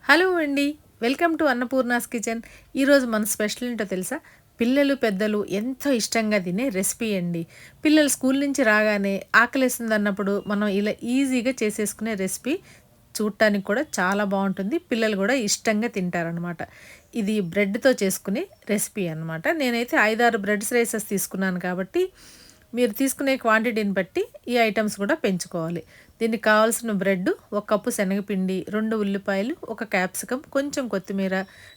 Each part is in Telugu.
హలో అండి. Welcome to Annapurna's kitchen. ఈరోజు మన స్పెషల్ ఏంటో తెలుసా? పిల్లలు, పెద్దలు ఎంతో ఇష్టంగా తినే రెసిపీ అండి. పిల్లలు స్కూల్ నుంచి రాగానే ఆకలేస్తుందన్నప్పుడు మనం ఇలా ఈజీగా చేసేసుకునే రెసిపీ. చూడటానికి కూడా చాలా బావుంటుంది. పిల్లలు కూడా ఇష్టంగా తింటారనమాట. ఇది బ్రెడ్‌తో చేసుకునే రెసిపీ అనమాట. నేనైతే 5, 6 బ్రెడ్ స్లైసెస్ తీసుకున్నాను కాబట్టి మీరు తీసుకునే క్వాంటిటీని బట్టి ఈ ఐటెమ్స్ కూడా పెంచుకోవాలి. దీనికి కావాల్సిన బ్రెడ్, ఒక కప్పు శనగపిండి, 2 ఉల్లిపాయలు, ఒక క్యాప్సికమ్, కొంచెం కొత్తిమీర,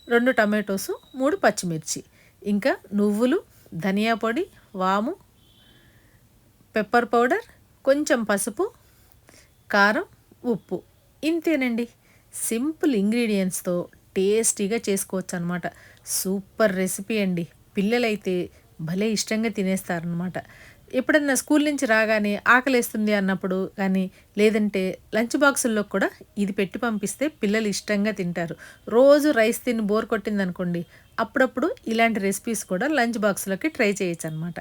2 టమాటోసు, 3 పచ్చిమిర్చి, ఇంకా నువ్వులు, ధనియా పొడి, వాము, పెప్పర్ పౌడర్, కొంచెం పసుపు, కారం, ఉప్పు. ఇంతేనండి. సింపుల్ ఇంగ్రీడియెంట్స్‌తో టేస్టీగా చేసుకోవచ్చనమాట. సూపర్ రెసిపీ అండి. పిల్లలైతే భలే ఇష్టంగా తినేస్తారనమాట. ఎప్పుడన్నా స్కూల్ నుంచి రాగానే ఆకలేస్తుంది అన్నప్పుడు కానీ, లేదంటే లంచ్ బాక్సుల్లో కూడా ఇది పెట్టి పంపిస్తే పిల్లలు ఇష్టంగా తింటారు. రోజు రైస్ తిని బోర్ కొట్టిందనుకోండి, అప్పుడప్పుడు ఇలాంటి రెసిపీస్ కూడా లంచ్ బాక్స్‌లోకి ట్రై చేయొచ్చనమాట.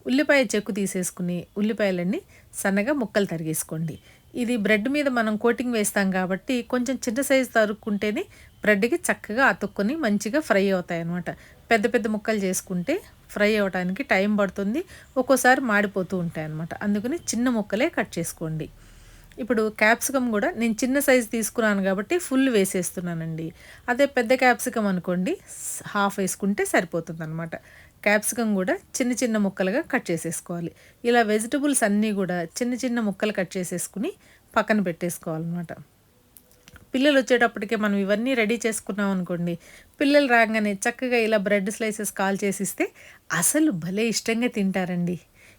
ఉల్లిపాయ చెక్కు తీసేసుకుని, ఉల్లిపాయలన్నీ సన్నగా ముక్కలు తరిగేసుకోండి. ఇది బ్రెడ్ మీద మనం కోటింగ్ వేస్తాం కాబట్టి, కొంచెం చిన్న సైజు తరుక్కుంటేనే బ్రెడ్‌కి చక్కగా అతుక్కొని మంచిగా ఫ్రై అవుతాయనమాట. పెద్ద పెద్ద ముక్కలు చేసుకుంటే ఫ్రై అవ్వటానికి టైం పడుతుంది. ఒక్కోసారి మాడిపోతూ ఉంటాయన్నమాట. అందుకని చిన్న ముక్కలే కట్ చేసుకోండి. ఇప్పుడు క్యాప్సికమ్ కూడా నేను చిన్న సైజు తీసుకున్నాను కాబట్టి ఫుల్ వేసేస్తున్నానండి. అదే పెద్ద క్యాప్సికమ్ అనుకోండి, హాఫ్ వేసుకుంటే సరిపోతుందనమాట. క్యాప్సికమ్ కూడా చిన్న చిన్న ముక్కలుగా కట్ చేసేసుకోవాలి. ఇలా వెజిటబుల్స్ అన్నీ కూడా చిన్న చిన్న ముక్కలు కట్ చేసేసుకుని పక్కన పెట్టేసుకోవాలన్నమాట. పిల్లలు వచ్చేటప్పటికే మనం ఇవన్నీ రెడీ చేసుకున్నాం అనుకోండి, పిల్లలు రాగానే చక్కగా ఇలా బ్రెడ్ స్లైసెస్ కాల్ చేసిస్తే అసలు భలే ఇష్టంగా తింటారండి.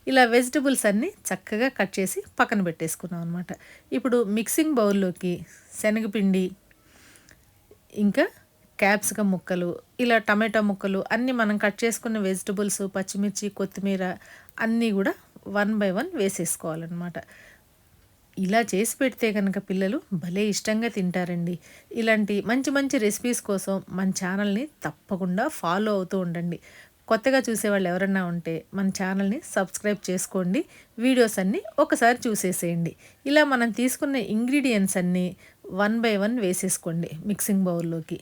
ఇలా వెజిటబుల్స్ అన్నీ చక్కగా కట్ చేసి పక్కన పెట్టేసుకున్నాం అనమాట. ఇప్పుడు మిక్సింగ్ బౌల్లోకి శనగపిండి, ఇంకా క్యాప్సికమ్ ముక్కలు, ఇలా టమాటా ముక్కలు అన్నీ మనం కట్ చేసుకున్న వెజిటబుల్స్, పచ్చిమిర్చి, కొత్తిమీర అన్నీ కూడా వన్ బై వన్ వేసేసుకోవాలన్నమాట. ఇలా చేసి పెడితే కనుక పిల్లలు భలే ఇష్టంగా తింటారండి. ఇలాంటి మంచి మంచి రెసిపీస్ కోసం మన ఛానల్ని తప్పకుండా ఫాలో అవుతూ ఉండండి. కొత్తగా చూసేవాళ్ళు ఎవరన్నా ఉంటే మన ఛానల్ని సబ్స్క్రైబ్ చేసుకోండి. వీడియోస్ అన్నీ ఒకసారి చూసేసేయండి. ఇలా మనం తీసుకున్న ఇంగ్రీడియంట్స్ అన్నీ వన్ బై వన్ వేసేసుకోండి మిక్సింగ్ బౌల్లోకి.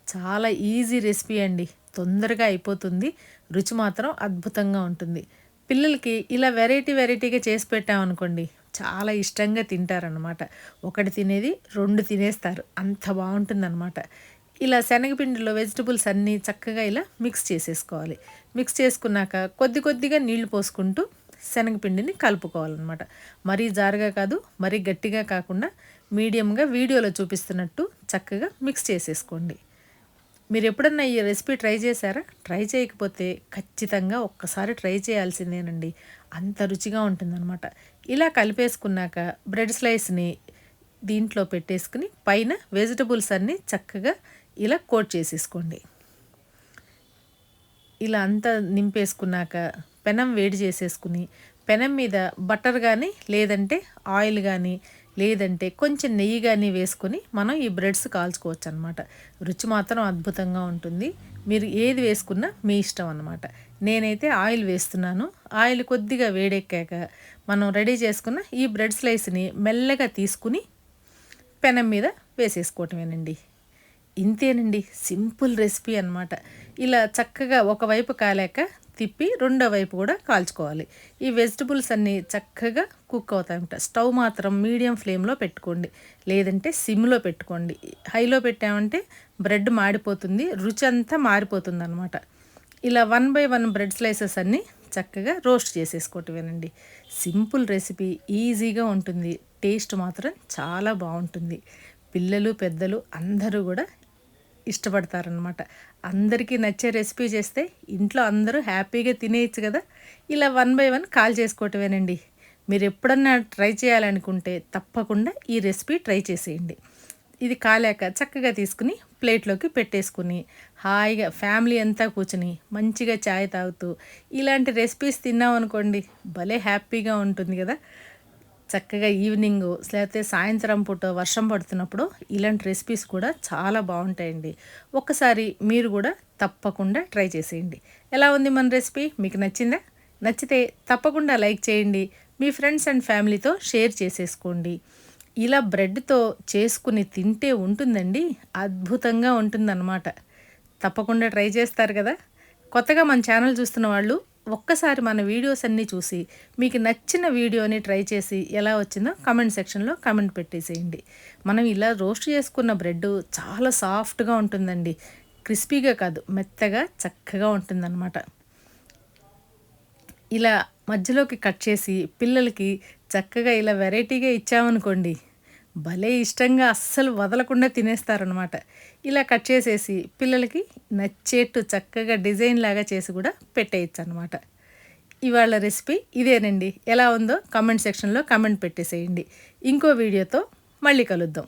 చాలా ఈజీ రెసిపీ అండి. తొందరగా అయిపోతుంది. రుచి మాత్రం అద్భుతంగా ఉంటుంది. పిల్లలకి ఇలా వెరైటీ వెరైటీగా చేసి పెట్టామనుకోండి, చాలా ఇష్టంగా తింటారనమాట. ఒకటి తినేది 2 తినేస్తారు. అంత బావుంటుందనమాట. ఇలా శనగపిండిలో వెజిటబుల్స్ అన్నీ చక్కగా ఇలా మిక్స్ చేసేసుకోవాలి. మిక్స్ చేసుకున్నాక కొద్ది కొద్దిగా నీళ్లు పోసుకుంటూ శనగపిండిని కలుపుకోవాలనమాట. మరీ జారుగా కాదు, మరీ గట్టిగా కాకుండా మీడియంగా వీడియోలో చూపిస్తున్నట్టు చక్కగా మిక్స్ చేసేసుకోండి. మీరు ఎప్పుడన్నా ఈ రెసిపీ ట్రై చేశారా? ట్రై చేయకపోతే ఖచ్చితంగా ఒక్కసారి ట్రై చేయాల్సిందేనండి. అంత రుచిగా ఉంటుందనమాట. ఇలా కలిపేసుకున్నాక బ్రెడ్ స్లైస్‌ని దీంట్లో పెట్టేసుకుని పైన వెజిటబుల్స్ అన్నీ చక్కగా ఇలా కోట్ చేసేసుకోండి. ఇలా అంతా నింపేసుకున్నాక పెనం వేడి చేసేసుకుని, పెనం మీద బటర్ కానీ, లేదంటే ఆయిల్ కానీ, లేదంటే కొంచెం నెయ్యి కానీ వేసుకొని మనం ఈ బ్రెడ్స్ కాల్చుకోవచ్చనమాట. రుచి మాత్రం అద్భుతంగా ఉంటుంది. మీరు ఏది వేసుకున్నా మీ ఇష్టం అనమాట. నేనైతే ఆయిల్ వేస్తున్నాను. ఆయిల్ కొద్దిగా వేడెక్కాక మనం రెడీ చేసుకున్న ఈ బ్రెడ్ స్లైస్‌ని మెల్లగా తీసుకుని పెనం మీద వేసేసుకోవటమేనండి. ఇంతేనండి. సింపుల్ రెసిపీ అనమాట. ఇలా చక్కగా ఒకవైపు కాలాక తిప్పి రెండో వైపు కూడా కాల్చుకోవాలి. ఈ వెజిటబుల్స్ అన్నీ చక్కగా కుక్ అవుతాయన్నమాట. స్టవ్ మాత్రం మీడియం ఫ్లేమ్‌లో పెట్టుకోండి. లేదంటే సిమ్‌లో పెట్టుకోండి. హైలో పెట్టామంటే బ్రెడ్ మాడిపోతుంది. రుచి అంతా మారిపోతుందనమాట. ఇలా one by one bread slices అన్నీ చక్కగా రోస్ట్ చేసేసుకోవటమేనండి. సింపుల్ రెసిపీ, ఈజీగా ఉంటుంది. టేస్ట్ మాత్రం చాలా బావుంటుంది. పిల్లలు, పెద్దలు అందరూ కూడా ఇష్టపడతారనమాట. అందరికీ నచ్చే రెసిపీ చేస్తే ఇంట్లో అందరూ హ్యాపీగా తినేయొచ్చు కదా! ఇలా వన్ బై వన్ కాల్ చేసుకోవటమేనండి. మీరు ఎప్పుడన్నా ట్రై చేయాలనుకుంటే తప్పకుండా ఈ రెసిపీ ట్రై చేసేయండి. ఇది కాలాక చక్కగా తీసుకుని ప్లేట్‌లోకి పెట్టేసుకుని, హాయిగా ఫ్యామిలీ అంతా కూర్చొని మంచిగా చాయ్ తాగుతూ ఇలాంటి రెసిపీస్ తిన్నామనుకోండి, భలే హ్యాపీగా ఉంటుంది కదా! చక్కగా ఈవినింగు లేకపోతే సాయంత్రం పూట వర్షం పడుతున్నప్పుడు ఇలాంటి రెసిపీస్ కూడా చాలా బావుంటాయండి. ఒక్కసారి మీరు కూడా తప్పకుండా ట్రై చేసేయండి. ఎలా ఉంది మన రెసిపీ? మీకు నచ్చిందా? నచ్చితే తప్పకుండా లైక్ చేయండి. మీ ఫ్రెండ్స్ అండ్ ఫ్యామిలీతో షేర్ చేసేసుకోండి. ఇలా బ్రెడ్‌తో చేసుకొని తింటే ఉంటుందండి. అద్భుతంగా ఉంటుందనమాట. తప్పకుండా ట్రై చేస్తారు కదా! కొత్తగా మన ఛానల్ చూస్తున్న వాళ్ళు ఒక్కసారి మన వీడియోస్ అన్నీ చూసి, మీకు నచ్చిన వీడియోని ట్రై చేసి ఎలా వచ్చిందో కామెంట్ సెక్షన్‌లో కామెంట్ పెట్టేసేయండి. మనం ఇలా రోస్ట్ చేసుకున్న బ్రెడ్డు చాలా సాఫ్ట్‌గా ఉంటుందండి. క్రిస్పీగా కాదు, మెత్తగా చక్కగా ఉంటుందనమాట. ఇలా మధ్యలోకి కట్ చేసి పిల్లలకి చక్కగా ఇలా వెరైటీగా ఇచ్చామనుకోండి, భలే ఇష్టంగా అస్సలు వదలకుండా తినేస్తారనమాట. ఇలా కట్ చేసేసి పిల్లలకి నచ్చేట్టు చక్కగా డిజైన్ లాగా చేసి కూడా పెట్టేయొచ్చనమాట. ఇవాళ రెసిపీ ఇదేనండి. ఎలా ఉందో కామెంట్ సెక్షన్‌లో కామెంట్ పెట్టేసేయండి. ఇంకో వీడియోతో మళ్ళీ కలుద్దాం.